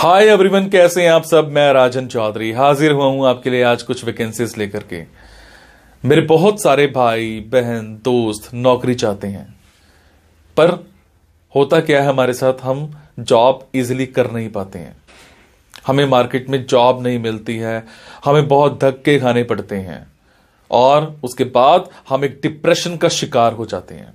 Hi everyone, कैसे हैं आप सब। मैं राजन चौधरी हाजिर हुआ हूं आपके लिए आज कुछ वैकेंसीज लेकर के। मेरे बहुत सारे भाई बहन दोस्त नौकरी चाहते हैं, पर होता क्या है हमारे साथ, हम जॉब इजीली कर नहीं पाते हैं। हमें मार्केट में जॉब नहीं मिलती है, हमें बहुत धक्के खाने पड़ते हैं और उसके बाद हम एक डिप्रेशन का शिकार हो जाते हैं।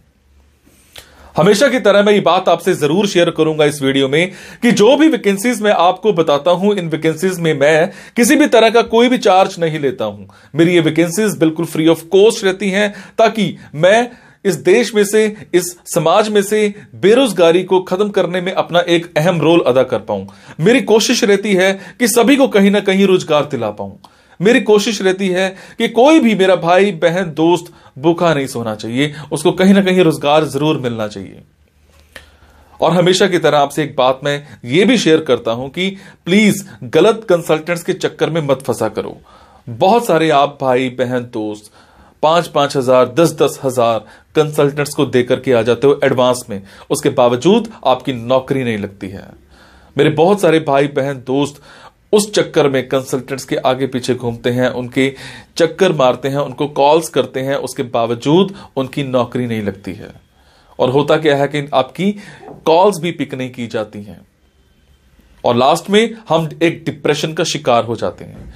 हमेशा की तरह मैं ये बात आपसे जरूर शेयर करूंगा इस वीडियो में कि जो भी वैकेंसीज मैं आपको बताता हूं, इन वैकेंसीज में मैं किसी भी तरह का कोई भी चार्ज नहीं लेता हूं। मेरी ये वैकेंसीज बिल्कुल फ्री ऑफ कॉस्ट रहती हैं ताकि मैं इस देश में से, इस समाज में से बेरोजगारी को खत्म करने में अपना एक अहम रोल अदा कर पाऊं। मेरी कोशिश रहती है कि सभी को कहीं ना कहीं रोजगार दिला पाऊं। मेरी कोशिश रहती है कि कोई भी मेरा भाई बहन दोस्त भूखा नहीं सोना चाहिए, उसको कहीं ना कहीं रोजगार जरूर मिलना चाहिए। और हमेशा की तरह आपसे एक बात मैं ये भी शेयर करता हूं कि प्लीज गलत कंसल्टेंट्स के चक्कर में मत फंसा करो। बहुत सारे आप भाई बहन दोस्त 5-5 हजार 10-10 हजार कंसल्टेंट्स को देकर के आ जाते हो एडवांस में, उसके बावजूद आपकी नौकरी नहीं लगती है। मेरे बहुत सारे भाई बहन दोस्त उस चक्कर में कंसल्टेंट्स के आगे पीछे घूमते हैं, उनके चक्कर मारते हैं, उनको कॉल्स करते हैं, उसके बावजूद उनकी नौकरी नहीं लगती है। और होता क्या है कि आपकी कॉल्स भी पिक नहीं की जाती हैं और लास्ट में हम एक डिप्रेशन का शिकार हो जाते हैं।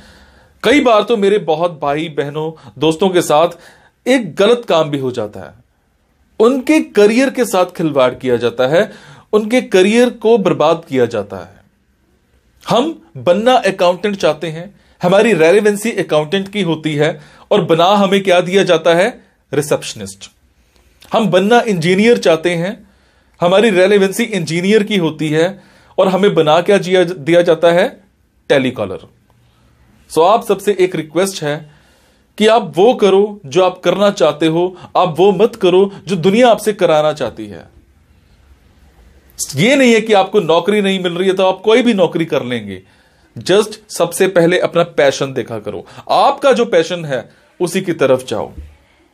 कई बार तो मेरे बहुत भाई बहनों दोस्तों के साथ एक गलत काम भी हो जाता है, उनके करियर के साथ खिलवाड़ किया जाता है, उनके करियर को बर्बाद किया जाता है। हम बनना अकाउंटेंट चाहते हैं, हमारी रेलेवेंसी अकाउंटेंट की होती है और बना हमें क्या दिया जाता है, रिसेप्शनिस्ट। हम बनना इंजीनियर चाहते हैं, हमारी रेलेवेंसी इंजीनियर की होती है और हमें बना क्या दिया जाता है, टेलीकॉलर। सो आप सबसे एक रिक्वेस्ट है कि आप वो करो जो आप करना चाहते हो, आप वो मत करो जो दुनिया आपसे कराना चाहती है। ये नहीं है कि आपको नौकरी नहीं मिल रही है तो आप कोई भी नौकरी कर लेंगे। जस्ट सबसे पहले अपना पैशन देखा करो, आपका जो पैशन है उसी की तरफ जाओ।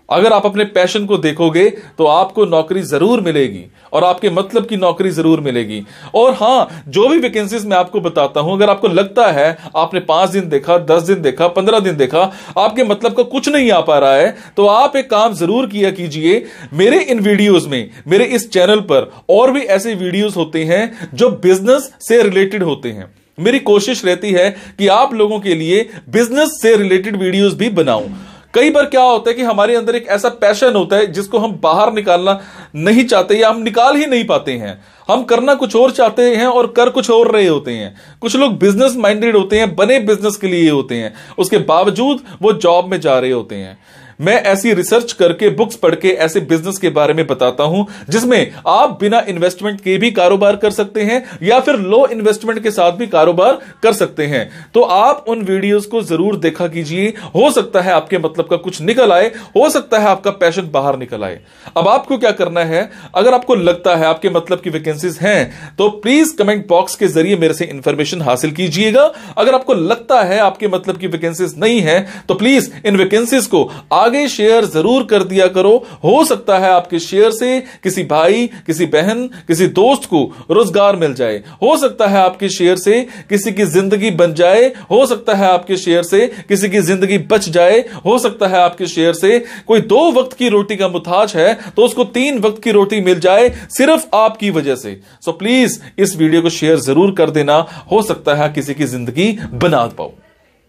अगर आप अपने पैशन को देखोगे तो आपको नौकरी जरूर मिलेगी और आपके मतलब की नौकरी जरूर मिलेगी। और हां, जो भी वैकेंसीज मैं आपको बताता हूं, अगर आपको लगता है आपने 5 दिन देखा, 10 दिन देखा, 15 दिन देखा, आपके मतलब का कुछ नहीं आ पा रहा है, तो आप एक काम जरूर किया कीजिए। मेरे इन वीडियोस में, मेरे इस चैनल पर और भी ऐसे वीडियोस होते हैं जो बिजनेस से रिलेटेड होते हैं। मेरी कोशिश रहती है कि आप लोगों के लिए बिजनेस से रिलेटेड वीडियोस भी बनाऊं। कई बार क्या होता है कि हमारे अंदर एक ऐसा पैशन होता है जिसको हम बाहर निकालना नहीं चाहते या हम निकाल ही नहीं पाते हैं। हम करना कुछ और चाहते हैं और कर कुछ और रहे होते हैं। कुछ लोग बिजनेस माइंडेड होते हैं, बने बिजनेस के लिए होते हैं, उसके बावजूद वो जॉब में जा रहे होते हैं। मैं ऐसी रिसर्च करके, बुक्स पढ़ के ऐसे बिजनेस के बारे में बताता हूं जिसमें आप बिना इन्वेस्टमेंट के भी कारोबार कर सकते हैं या फिर लो इन्वेस्टमेंट के साथ भी कारोबार कर सकते हैं। तो आप उन वीडियोस को जरूर देखा कीजिए, हो सकता है आपके मतलब का कुछ निकल आए, हो सकता है आपका पैशन बाहर निकल आए। अब आपको क्या करना है, अगर आपको लगता है आपके मतलब की वैकेंसीज हैं तो प्लीज कमेंट बॉक्स के जरिए मेरे से इंफॉर्मेशन हासिल कीजिएगा। अगर आपको लगता है आपके मतलब की वैकेंसीज नहीं है तो प्लीज इन वैकेंसीज को आगे शेयर जरूर कर दिया करो। हो सकता है आपके शेयर से किसी भाई, किसी बहन, किसी दोस्त को रोजगार मिल जाए। हो सकता है आपके शेयर से किसी की जिंदगी बन जाए। हो सकता है आपके शेयर से किसी की जिंदगी बच जाए। हो सकता है आपके शेयर से कोई 2 वक्त की रोटी का मुताज है तो उसको 3 वक्त की रोटी मिल जाए, सिर्फ आपकी वजह से। सो प्लीज इस वीडियो को शेयर जरूर कर देना। हो सकता है किसी की जिंदगी बना पाओ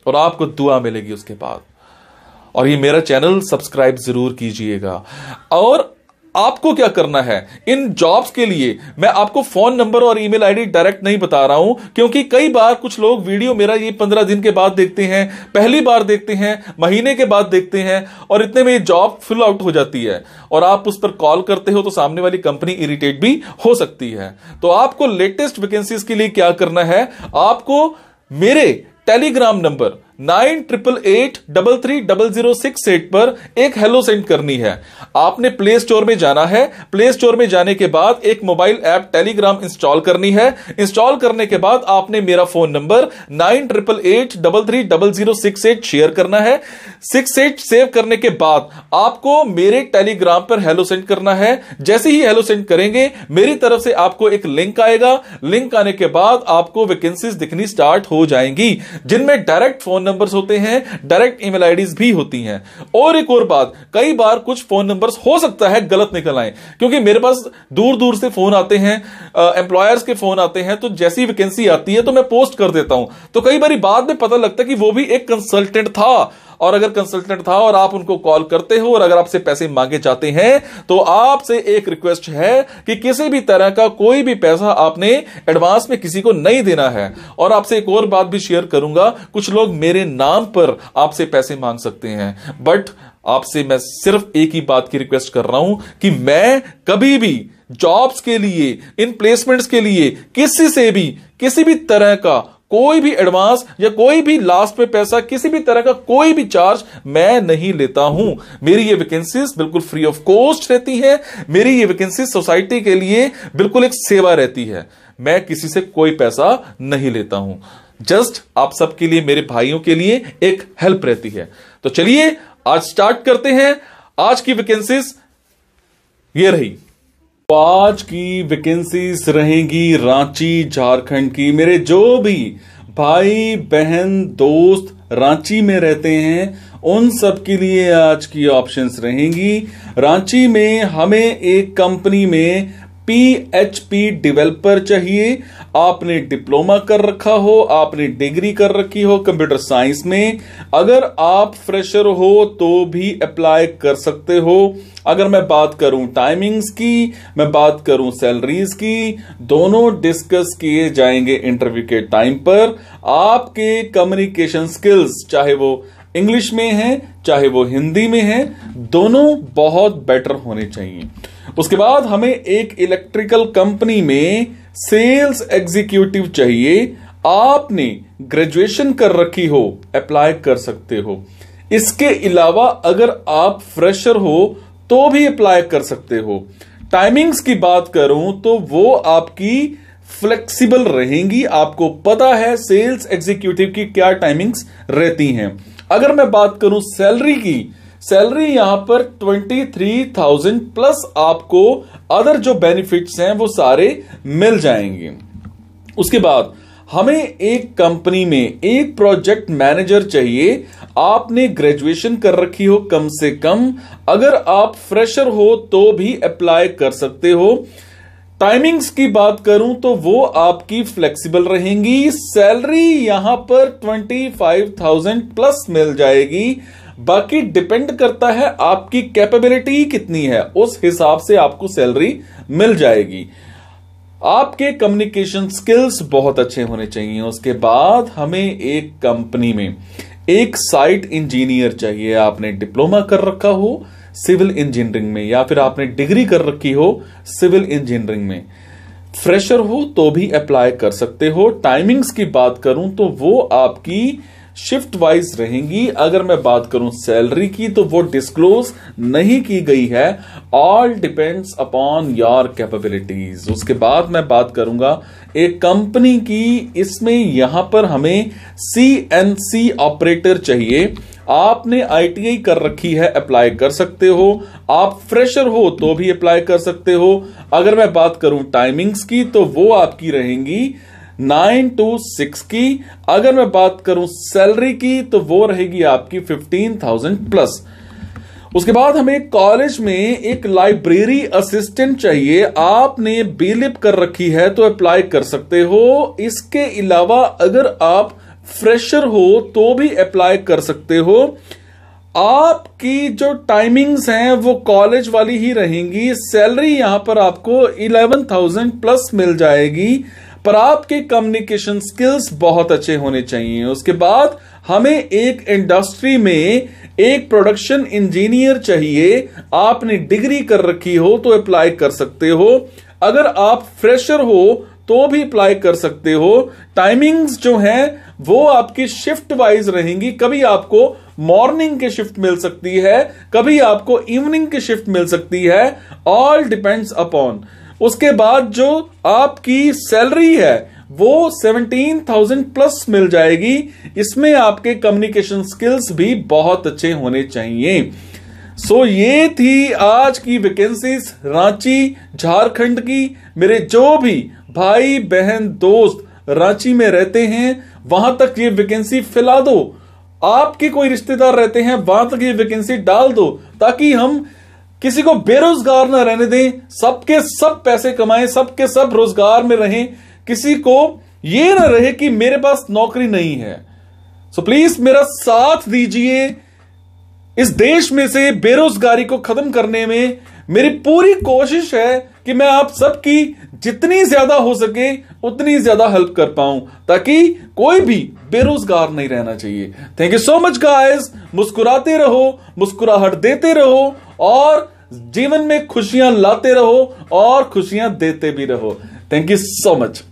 और आपको दुआ मिलेगी उसके बाद। और ये मेरा चैनल सब्सक्राइब जरूर कीजिएगा। और आपको क्या करना है, इन जॉब्स के लिए मैं आपको फोन नंबर और ईमेल आईडी डायरेक्ट नहीं बता रहा हूं, क्योंकि कई बार कुछ लोग वीडियो मेरा ये 15 दिन के बाद देखते हैं, पहली बार देखते हैं, महीने के बाद देखते हैं और इतने में ये जॉब फिल आउट हो जाती है और आप उस पर कॉल करते हो तो सामने वाली कंपनी इरिटेट भी हो सकती है। तो आपको लेटेस्ट वैकेंसीज के लिए क्या करना है, आपको मेरे टेलीग्राम नंबर 9888330068 पर एक हेलो सेंड करनी है। आपने प्ले स्टोर में जाना है। प्ले स्टोर में जाने के बाद एक मोबाइल ऐप टेलीग्राम इंस्टॉल करनी है। इंस्टॉल करने के बाद आपने मेरा फोन नंबर 9888330068 शेयर करना है। 68 सेव करने के बाद आपको मेरे टेलीग्राम पर हेलो सेंड करना है। जैसे ही हेलो सेंड करेंगे मेरी तरफ से आपको एक लिंक आएगा। लिंक आने के बाद आपको वैकेंसीज दिखनी स्टार्ट हो जाएंगी, जिनमें डायरेक्ट फोन नंबर्स होते हैं, डायरेक्ट ईमेल आईडीज भी होती हैं। और एक और बात, कई बार कुछ फोन नंबर्स हो सकता है गलत निकल आए, क्योंकि मेरे पास दूर दूर से फोन आते हैं, एम्प्लॉयर्स के फोन आते हैं। तो जैसी वैकेंसी आती है तो मैं पोस्ट कर देता हूं, तो कई बार बाद में पता लगता है कि वो भी एक कंसल्टेंट था। और अगर कंसल्टेंट था और आप उनको कॉल करते हो और अगर आपसे पैसे मांगे जाते हैं, तो आपसे एक रिक्वेस्ट है कि किसी भी तरह का कोई भी पैसा आपने एडवांस में किसी को नहीं देना है। और आपसे एक और बात भी शेयर करूंगा, कुछ लोग मेरे नाम पर आपसे पैसे मांग सकते हैं, बट आपसे मैं सिर्फ एक ही बात की रिक्वेस्ट कर रहा हूं कि मैं कभी भी जॉब्स के लिए, इन प्लेसमेंट्स के लिए किसी से भी किसी भी तरह का कोई भी एडवांस या कोई भी लास्ट में पैसा, किसी भी तरह का कोई भी चार्ज मैं नहीं लेता हूं। मेरी ये वैकेंसीज बिल्कुल फ्री ऑफ कॉस्ट रहती है। मेरी ये वैकेंसी सोसाइटी के लिए बिल्कुल एक सेवा रहती है। मैं किसी से कोई पैसा नहीं लेता हूं, जस्ट आप सबके लिए, मेरे भाइयों के लिए एक हेल्प रहती है। तो चलिए आज स्टार्ट करते हैं। आज की वैकेंसीज ये रही। तो आज की वैकेंसीज रहेंगी रांची झारखंड की। मेरे जो भी भाई बहन दोस्त रांची में रहते हैं उन सब के लिए आज की ऑप्शंस रहेंगी। रांची में हमें एक कंपनी में PHP डेवलपर चाहिए। आपने डिप्लोमा कर रखा हो, आपने डिग्री कर रखी हो कंप्यूटर साइंस में, अगर आप फ्रेशर हो तो भी अप्लाई कर सकते हो। अगर मैं बात करूं टाइमिंग्स की, मैं बात करूं सैलरीज की, दोनों डिस्कस किए जाएंगे इंटरव्यू के टाइम पर। आपके कम्युनिकेशन स्किल्स चाहे वो इंग्लिश में है चाहे वो हिंदी में है, दोनों बहुत बेटर होने चाहिए। उसके बाद हमें एक इलेक्ट्रिकल कंपनी में सेल्स एग्जीक्यूटिव चाहिए। आपने ग्रेजुएशन कर रखी हो, अप्लाई कर सकते हो। इसके अलावा अगर आप फ्रेशर हो तो भी अप्लाई कर सकते हो। टाइमिंग्स की बात करूं तो वो आपकी फ्लेक्सिबल रहेंगी। आपको पता है सेल्स एग्जीक्यूटिव की क्या टाइमिंग्स रहती हैं। अगर मैं बात करूं सैलरी की, सैलरी यहां पर 23,000 प्लस आपको अदर जो बेनिफिट्स हैं वो सारे मिल जाएंगे। उसके बाद हमें एक कंपनी में एक प्रोजेक्ट मैनेजर चाहिए। आपने ग्रेजुएशन कर रखी हो कम से कम, अगर आप फ्रेशर हो तो भी अप्लाई कर सकते हो। टाइमिंग्स की बात करूं तो वो आपकी फ्लेक्सिबल रहेंगी। सैलरी यहां पर 25,000 प्लस मिल जाएगी। बाकी डिपेंड करता है आपकी कैपेबिलिटी कितनी है, उस हिसाब से आपको सैलरी मिल जाएगी। आपके कम्युनिकेशन स्किल्स बहुत अच्छे होने चाहिए। उसके बाद हमें एक कंपनी में एक साइट इंजीनियर चाहिए। आपने डिप्लोमा कर रखा हो सिविल इंजीनियरिंग में या फिर आपने डिग्री कर रखी हो सिविल इंजीनियरिंग में, फ्रेशर हो तो भी अप्लाई कर सकते हो। टाइमिंग्स की बात करूं तो वो आपकी शिफ्ट वाइज रहेंगी। अगर मैं बात करूं सैलरी की तो वो डिस्क्लोज नहीं की गई है। All depends upon your capabilities. उसके बाद मैं बात करूंगा एक कंपनी की, इसमें यहां पर हमें CNC ऑपरेटर चाहिए। आपने ITI कर रखी है, अप्लाई कर सकते हो। आप फ्रेशर हो तो भी अप्लाई कर सकते हो। अगर मैं बात करूं टाइमिंग्स की तो वो आपकी रहेंगी 9 to 6 की। अगर मैं बात करूं सैलरी की तो वो रहेगी आपकी 15,000 प्लस। उसके बाद हमें कॉलेज में एक लाइब्रेरी असिस्टेंट चाहिए। आपने बीलिप कर रखी है तो अप्लाई कर सकते हो। इसके अलावा अगर आप फ्रेशर हो तो भी अप्लाई कर सकते हो। आपकी जो टाइमिंग्स हैं वो कॉलेज वाली ही रहेंगी। सैलरी यहां पर आपको 11,000 प्लस मिल जाएगी, पर आपके कम्युनिकेशन स्किल्स बहुत अच्छे होने चाहिए। उसके बाद हमें एक इंडस्ट्री में एक प्रोडक्शन इंजीनियर चाहिए। आपने डिग्री कर रखी हो तो अप्लाई कर सकते हो। अगर आप फ्रेशर हो तो भी अप्लाई कर सकते हो। टाइमिंग्स जो हैं वो आपकी शिफ्ट वाइज रहेंगी। कभी आपको मॉर्निंग की शिफ्ट मिल सकती है, कभी आपको इवनिंग की शिफ्ट मिल सकती है, ऑल डिपेंड्स अपॉन। उसके बाद जो आपकी सैलरी है वो 17,000 प्लस मिल जाएगी। इसमें आपके कम्युनिकेशन स्किल्स भी बहुत अच्छे होने चाहिए। सो ये थी आज की वैकेंसीज रांची झारखंड की। मेरे जो भी भाई बहन दोस्त रांची में रहते हैं वहां तक ये वैकेंसी फैला दो। आपके कोई रिश्तेदार रहते हैं वहां तक ये वैकेंसी डाल दो, ताकि हम किसी को बेरोजगार ना रहने दें, सबके सब पैसे कमाएं, सबके सब रोजगार में रहें। किसी को ये ना रहे कि मेरे पास नौकरी नहीं है। सो प्लीज मेरा साथ दीजिए। इस देश में से बेरोजगारी को खत्म करने में मेरी पूरी कोशिश है कि मैं आप सबकी जितनी ज्यादा हो सके उतनी ज्यादा हेल्प कर पाऊं, ताकि कोई भी बेरोजगार नहीं रहना चाहिए। Thank you so much guys. मुस्कुराते रहो, मुस्कुराहट देते रहो और जीवन में खुशियां लाते रहो और खुशियां देते भी रहो। Thank you so much.